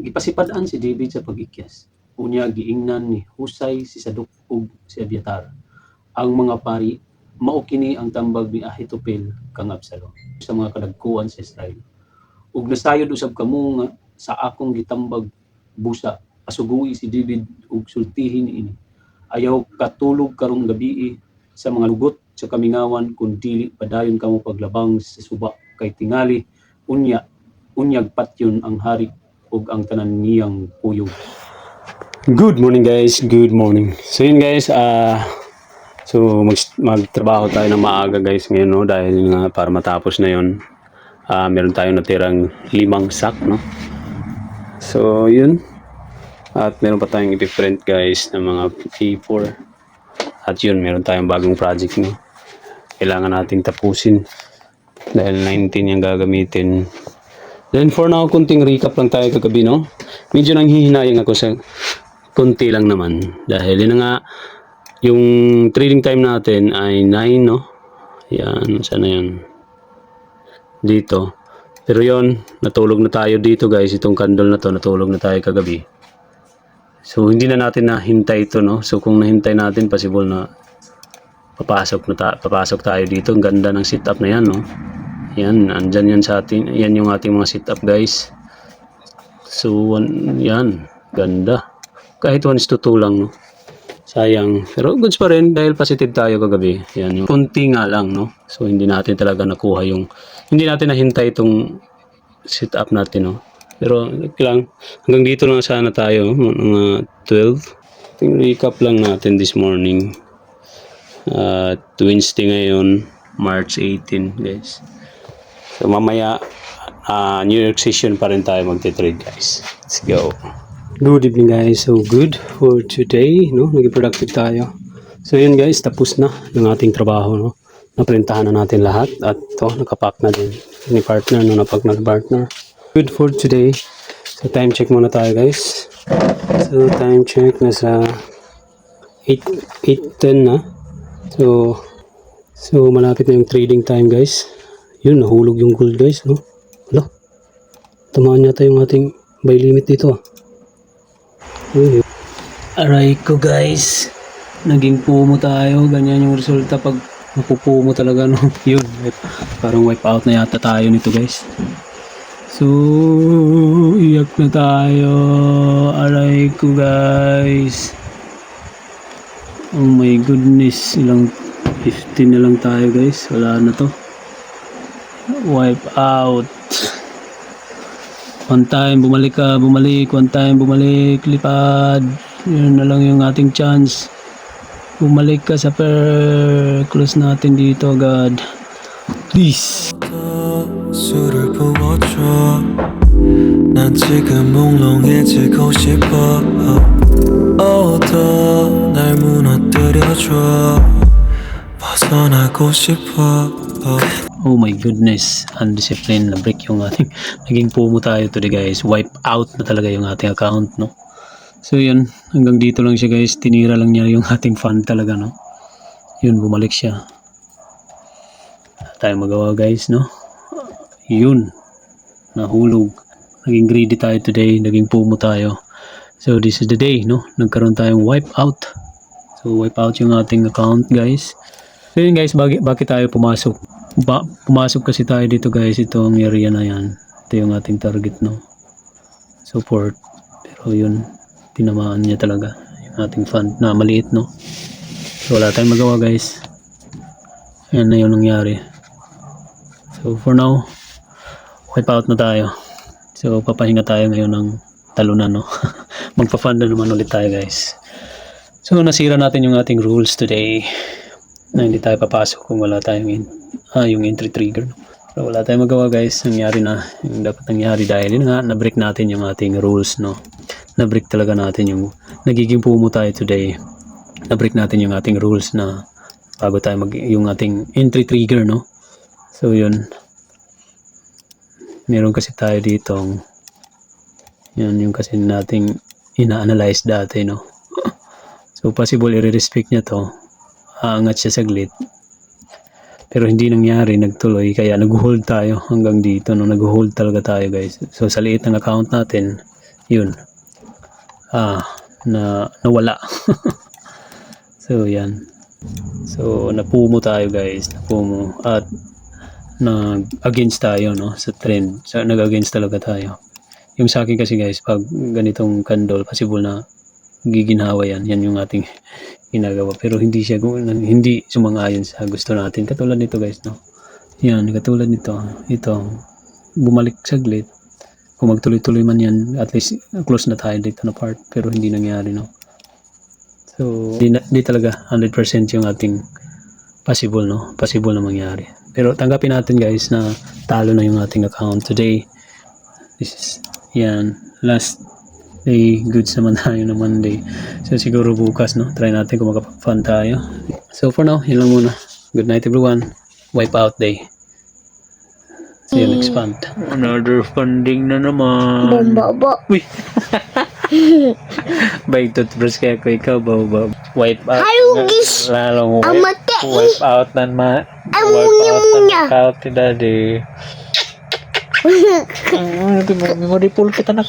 Gipasipadaan si David sa pagikyas. Unya giingnan ni Husay si Sadok ug si Abiatar. Ang mga pari mao kini ang tambag ni Ahitopel kang Absalom sa mga kadagkuan sa Israel. Ug nasayod usab kamo nga sa akong gitambag busa pasugui si David ug sultihin ini. Ayaw katulog karong gabii sa mga lugot sa kamingawan kun dili padayon kamo paglabang sa suba kay tingali unyag patyon ang hari ug ang tanan niyang kuyog. Good morning guys, good morning. So yun guys, so magtrabaho tayo ng maaga guys ngayon, no, dahil nga para matapos na yun. Meron tayong natirang 5 sack, no. So yun. At meron pa tayong i-print guys ng mga A4. At yun, meron tayong bagong project, no. Kailangan nating tapusin dahil 19 yung gagamitin. Then for now, kunting recap lang tayo kagabi, no. Medyo nanghihinayang ako sa kunti lang naman dahil yun nga yung trading time natin ay 9, no. Yan, sana yan dito. Pero yon, natulog na tayo dito guys. Itong candle na to, natulog na tayo kagabi. So hindi na natin nahintay ito, no. So kung nahintay natin, possible na papasok tayo dito. Ang ganda ng setup na yan, no. Yan, andyan yan sa atin. Yan yung ating mga setup guys. So yan, ganda. Kahit 1:2 lang, no. Sayang. Pero goods pa rin dahil positive tayo kagabi. Yan, yung kunti nga lang, no. So hindi natin talaga nakuha yung, hindi natin nahintay itong setup natin, no. Pero lang, hanggang dito lang sana tayo, mga 12. Ting recap lang natin this morning. Wednesday ngayon, March 18, guys. So mamaya, New York session pa rin tayo magte-trade, guys. Let's go. Good evening guys. So good for today, no. Naging productive tayo. So yun guys, tapos na yung ating trabaho, no. Naprintahan na natin lahat at to nakapack na din ni partner, no, napag nag-partner. Good for today. So time check muna tayo guys. So time check nasa 8:10 na. So malapit na yung trading time guys. Yun, nahulog yung gold guys, no. Hala, tamaan yata yung ating buy limit dito. Aray ko guys, naging pumo tayo. Ganyan yung resulta pag napupumo talaga, no. Yun, parang wipe out na yata tayo nito guys. So iyak na tayo. Aray ko guys, oh my goodness, ilang 15 na lang tayo guys. Wala na to, wipe out. One time bumalik, one time bumalik, lipad. Yun na lang yung ating chance. Bumalik ka sa close natin dito agad, please. 술을 부어줘. 난 지금 몽롱해지고 싶어. 더 날 무너뜨려줘. 벗어나고 싶어. Oh my goodness, undisciplined na break yung ating, naging pumo tayo today guys. Wipe out na talaga yung ating account, no. So yun, hanggang dito lang siya guys. Tinira lang niya yung ating fund talaga, no. Yun, bumalik siya. Tayo magawa guys, no. Yun, nahulog. Naging greedy tayo today, naging pumo tayo. So this is the day, no, nagkaroon tayong wipe out. So wipe out yung ating account guys. So yun guys, bakit tayo pumasok? Pumasok kasi tayo dito guys, itong area na yan. Ito yung ating target, no, support. Pero yun, tinamaan niya talaga yung ating fund na maliit, no. So wala tayong magawa guys. Yan na yung nangyari. So for now, wipe out na tayo. So papahinga tayo ngayon ng talunan, no. Magpa-fund na naman ulit tayo guys. So nasira natin yung ating rules today na hindi tayo papasok kung wala tayong yung entry trigger, no? So wala tayong magawa guys. Nangyari na yung dapat nangyari dahil yun nga, na-break natin yung ating rules, no. Na-break talaga natin yung nagiging pumo tayo today. Na-break natin yung ating rules na bago tayo yung ating entry trigger, no. So yun, meron kasi tayo dito, yan yung kasi nating ina-analyze dati, no. So possible i-respect niya to, aangat siya saglit, pero hindi nangyari, nagtuloy, kaya nag-hold tayo hanggang dito, no. Nag-hold talaga tayo guys. So sa liit ng account natin, yun, nawala. So yan, so napumo tayo guys, napumo at nag-against tayo, no, sa trend. So nag-against talaga tayo. Yung sa akin kasi guys, pag ganitong candle, possible na giginhawa yan yung ating ginagawa, pero hindi siya, hindi sumang-ayon sa gusto natin. Katulad nito guys, no, yan, katulad nito, ito, bumalik saglit. Kung magtuloy-tuloy man yan, at least close na tayo dito na part, pero hindi nangyari, no. So hindi talaga 100% yung ating possible, no, possible na mangyari. Pero tanggapin natin guys na talo na yung ating account today. This is, yan, last day goods naman tayo na Monday. So siguro bukas, no, try natin kung makapag-fun tayo. So for now, yun lang muna. Good night everyone. Wipe out day. See you next fund. Another funding na naman. Bobo. Uy. Bike toothbrush kaya ko ikaw, Bobo. Wipe out. Harugis. Lalong Amate. wipe out na wipe Amunya out munya. na account ni daddy. Memori full kita nak.